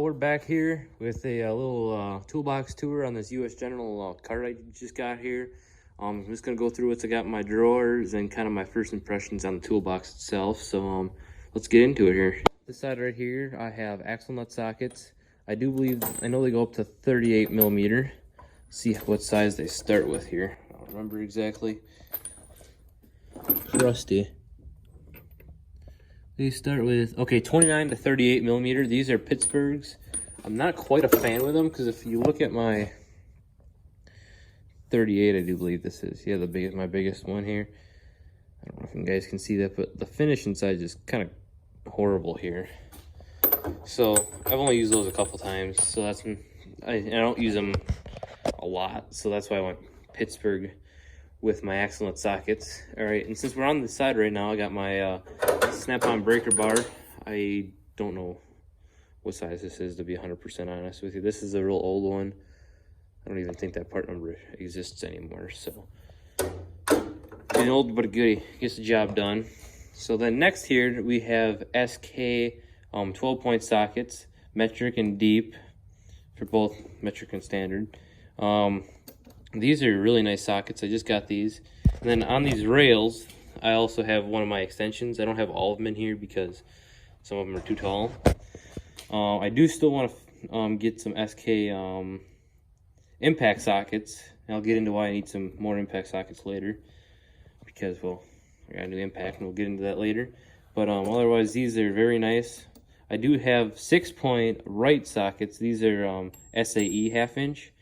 Well, we're back here with a, little toolbox tour on this U.S. General cart I just got here. I'm just going to go through what's I got in my drawers and kind of my first impressions on the toolbox itself. So let's get into it here. This side right here, I have axle nut sockets. I know they go up to 38 millimeter. See what size they start with here. I don't remember exactly. Rusty. They start with, okay, 29 to 38 millimeter. These are Pittsburghs. I'm not quite a fan with them because if you look at my 38, I do believe this is, yeah, my biggest one here. I don't know if you guys can see that, but the finish inside is kind of horrible here. So I've only used those a couple times, so that's, I don't use them a lot, so that's why I went Pittsburgh with my axle nut sockets. All right, and since we're on the side right now, I got my Snap-on breaker bar. I don't know what size this is, to be 100% honest with you. This is a real old one. I don't even think that part number exists anymore. So an old but a goodie, gets the job done. So then next here we have SK 12-point sockets, metric and deep for both metric and standard. These are really nice sockets. I just got these. And then on these rails, I also have one of my extensions. I don't have all of them in here because some of them are too tall. I do still want to get some SK impact sockets. And I'll get into why I need some more impact sockets later. Because, well, I got a new impact and we'll get into that later. But otherwise, these are very nice. I do have 6-point right sockets. These are SAE half-inch.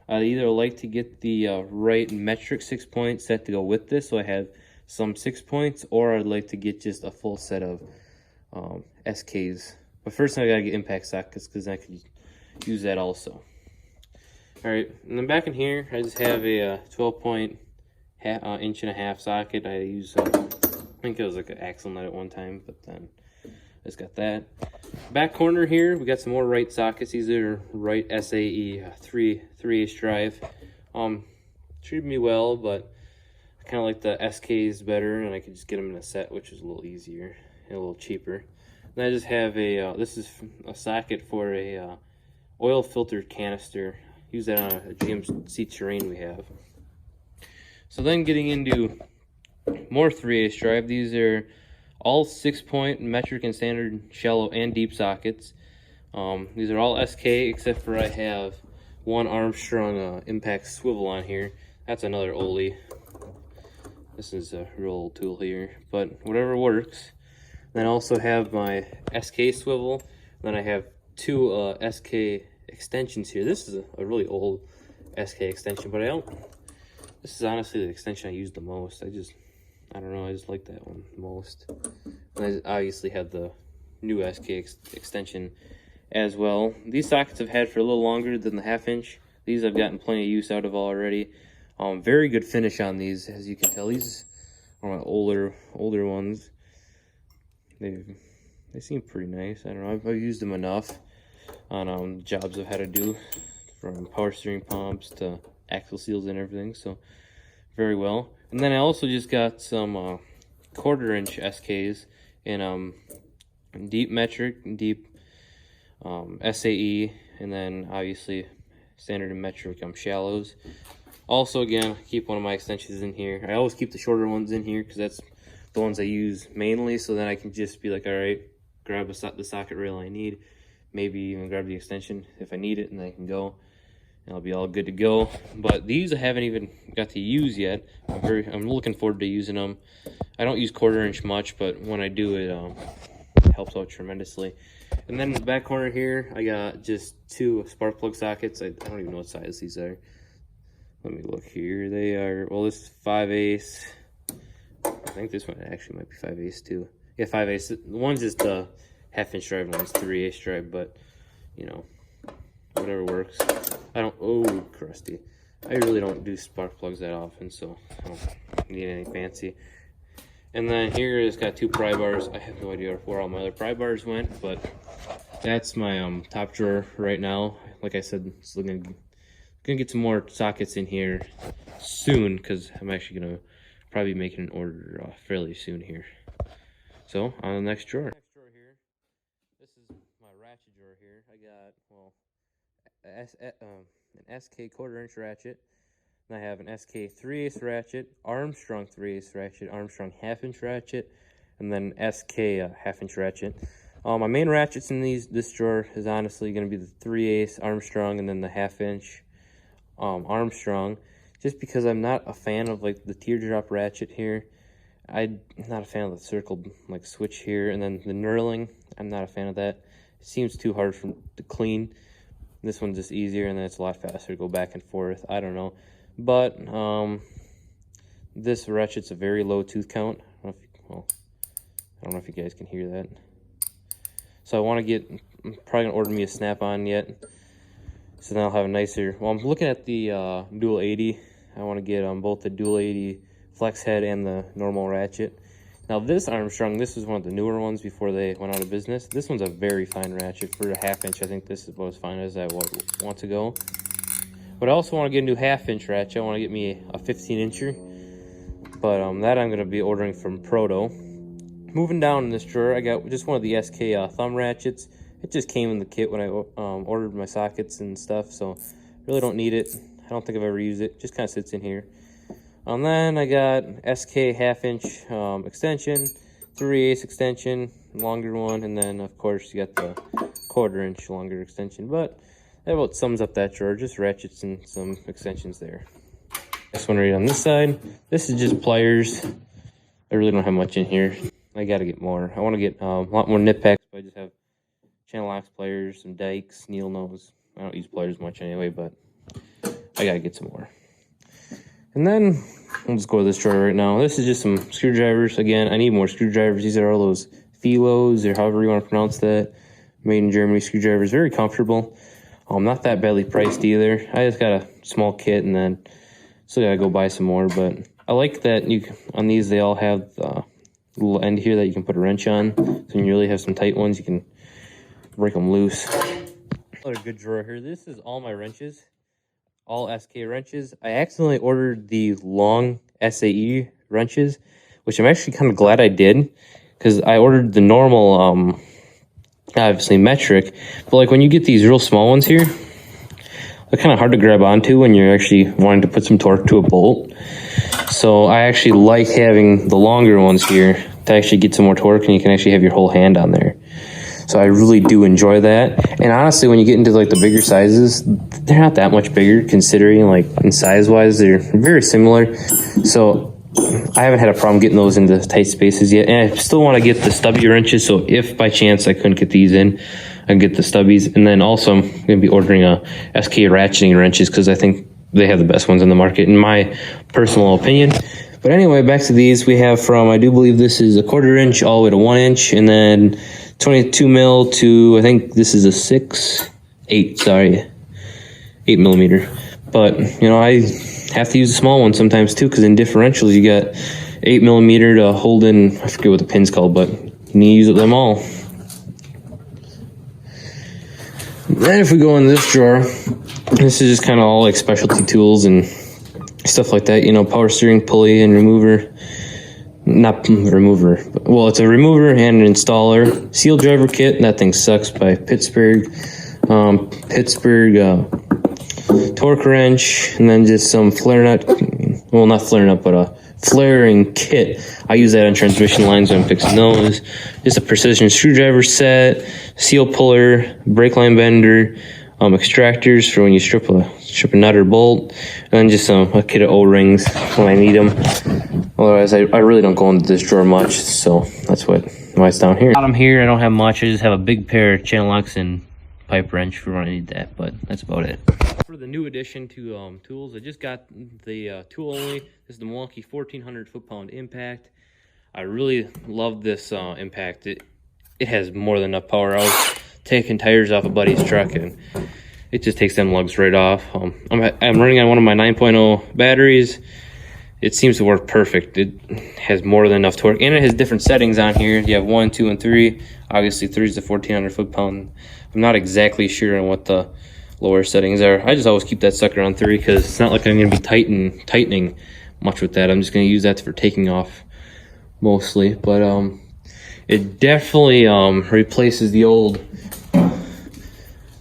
I either like to get the right metric 6-point set to go with this, so I have some 6 points, or I'd like to get just a full set of SKs. But first I gotta get impact sockets because I could use that also. Alright, and then back in here I just have a 12-point inch and a half socket. I use, I think it was like an axle nut at one time, but then I just got that. Back corner here, we got some more right sockets. These are right SAE 3/8 drive. Treated me well, but I kind of like the SKs better, and I could just get them in a set, which is a little easier and a little cheaper. And I just have a, this is a socket for a oil filter canister. Use that on a GMC Terrain we have. So then getting into more 3/8 drive, these are all 6-point metric and standard shallow and deep sockets. These are all SK except for I have one Armstrong impact swivel on here. That's another Ole. This is a real old tool here, but whatever works. Then I also have my SK swivel. Then I have two SK extensions here. This is a really old SK extension, but this is honestly the extension I use the most. I don't know, I just like that one most. And I obviously have the new SK extension as well. These sockets I've had for a little longer than the half-inch. These I've gotten plenty of use out of already. Very good finish on these, as you can tell. These are my older ones. They seem pretty nice. I don't know, I've used them enough on jobs I've had to do, from power steering pumps to axle seals and everything, so very well. And then I also just got some 1/4-inch SKs in deep metric and deep SAE, and then obviously standard and metric shallows. Also, again, keep one of my extensions in here. I always keep the shorter ones in here because that's the ones I use mainly, so then I can just be like, all right, grab the socket rail I need, maybe even grab the extension if I need it, and then I can go. And I'll be all good to go. But these I haven't even got to use yet. I'm looking forward to using them. I don't use 1/4-inch much, but when I do, it helps out tremendously. And then in the back corner here, I got just two spark plug sockets. I don't even know what size these are. Let me look here. They are, well, this is 5/8. I think this one actually might be 5/8 too. Yeah, 5/8. One's just a half-inch drive, and one's 3/8 drive, but you know, whatever works. Oh, crusty. I really don't do spark plugs that often, so I don't need any fancy. And then here it's got two pry bars. I have no idea where all my other pry bars went, but that's my top drawer right now. Like I said, it's gonna get some more sockets in here soon, because I'm actually gonna probably be making an order fairly soon here. So on the next drawer. Next drawer here. This is my ratchet drawer here. I got well, an SK 1/4" ratchet. And I have an SK 3/8 ratchet, Armstrong 3/8 ratchet, Armstrong 1/2" ratchet, and then SK 1/2" ratchet. My main ratchets in this drawer is honestly going to be the 3/8 Armstrong and then the 1/2" Armstrong, just because I'm not a fan of like the teardrop ratchet here. I'm not a fan of the circled like switch here, and then the knurling, I'm not a fan of that. It seems too hard to clean. This one's just easier, and then it's a lot faster to go back and forth. I don't know, but this ratchet's a very low tooth count. I don't know if you guys can hear that. So I want to get, I'm probably gonna order me a Snap-on yet, so then I'll have a nicer. Well, I'm looking at the dual 80. I want to get both the dual 80 flex head and the normal ratchet. Now this Armstrong, this is one of the newer ones before they went out of business. This one's a very fine ratchet for a 1/2". I think this is about as fine as I want to go. But I also want to get a new 1/2" ratchet. I want to get me a 15-incher. But that I'm going to be ordering from Proto. Moving down in this drawer, I got just one of the SK thumb ratchets. It just came in the kit when I ordered my sockets and stuff, so really don't need it. I don't think I've ever used it. Just kind of sits in here. And then I got SK 1/2" extension, 3/8 extension, longer one, and then of course you got the 1/4" longer extension. But that about sums up that drawer, just ratchets and some extensions there. This one right on this side, this is just pliers. I really don't have much in here. I gotta get more. I want to get a lot more nip packs, but I just have channel locks pliers, some dikes, needle nose. I don't use pliers much anyway, but I gotta get some more. And then I'll just go to this drawer right now. This is just some screwdrivers. Again, I need more screwdrivers. These are all those Filos, or however you want to pronounce that, made in Germany screwdrivers. Very comfortable. Not that badly priced either. I just got a small kit, and then still gotta go buy some more. But I like that on these they all have the little end here that you can put a wrench on. So when you really have some tight ones, you can break them loose. Another good drawer here. This is all my wrenches. All SK wrenches. I accidentally ordered the long SAE wrenches, which I'm actually kind of glad I did, because I ordered the normal, obviously metric, but like when you get these real small ones here, they're kind of hard to grab onto when you're actually wanting to put some torque to a bolt. So I actually like having the longer ones here to actually get some more torque, and you can actually have your whole hand on there. So I really do enjoy that. And honestly, when you get into like the bigger sizes, they're not that much bigger considering like in size wise, they're very similar. So I haven't had a problem getting those into tight spaces yet. And I still want to get the stubby wrenches. So if by chance I couldn't get these in, I can get the stubbies. And then also I'm going to be ordering a SK ratcheting wrenches, because I think they have the best ones in the market in my personal opinion. But anyway, back to these. We have from, I do believe this is a 1/4" all the way to 1 inch, and then 22 mil to, I think this is a 8 millimeter. But, you know, I have to use a small one sometimes too, because in differentials you got 8 millimeter to hold in, I forget what the pin's called, but you need to use them all. Then if we go in this drawer, this is just kind of all like specialty tools and stuff like that, you know, power steering pulley and remover. Not remover, but, well, it's a remover and an installer. Seal driver kit, that thing sucks, by Pittsburgh. Torque wrench, and then just some flare nut, well, not flare nut, but a flaring kit. I use that on transmission lines when I'm fixing those. Just a precision screwdriver set, seal puller, brake line bender, extractors for when you strip a nut or bolt, and then just a kit of O-rings when I need them. Otherwise, I really don't go into this drawer much, so that's why it's down here. Bottom here, I don't have much. I just have a big pair of channel locks and pipe wrench for when I need that, but that's about it. For the new addition to tools, I just got the tool only. This is the Milwaukee 1400 foot-pound impact. I really love this impact. It has more than enough power. I was taking tires off a buddy's truck, and it just takes them lugs right off. I'm running on one of my 9.0 batteries. It seems to work perfect. It has more than enough torque, and it has different settings on here. You have 1, 2, and 3. Obviously 3 is the 1400 foot-pound. I'm not exactly sure on what the lower settings are. I just always keep that sucker on 3, because it's not like I'm going to be tightening much with that. I'm just going to use that for taking off mostly. But it definitely replaces the old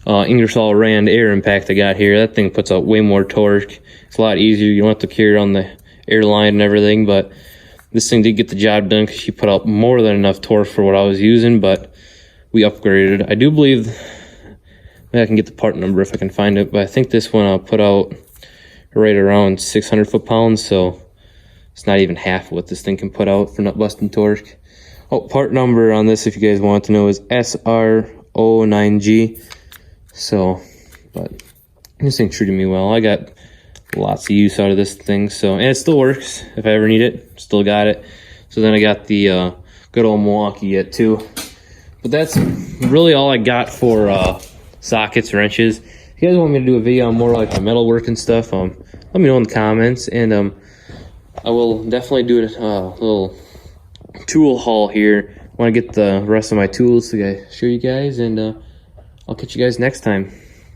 Ingersoll Rand air impact I got here. That thing puts out way more torque. It's a lot easier. You don't have to carry it on the air line and everything, but this thing did get the job done because she put out more than enough torque for what I was using, but we upgraded. I do believe, maybe I can get the part number if I can find it, but I think this one I'll put out right around 600 foot-pounds, so it's not even half what this thing can put out for nut busting torque. Oh, part number on this, if you guys want to know, is SR09G. So, but this thing treated me well. I got lots of use out of this thing, so, and it still works if I ever need it. Still got it. So then I got the good old Milwaukee yet too. But that's really all I got for sockets, wrenches. If you guys want me to do a video on more like my metal work and stuff, let me know in the comments, and I will definitely do a little tool haul here. I want to get the rest of my tools to show you guys, and I'll catch you guys next time.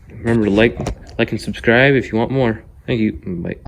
Remember to like and subscribe if you want more. Thank you. Bye.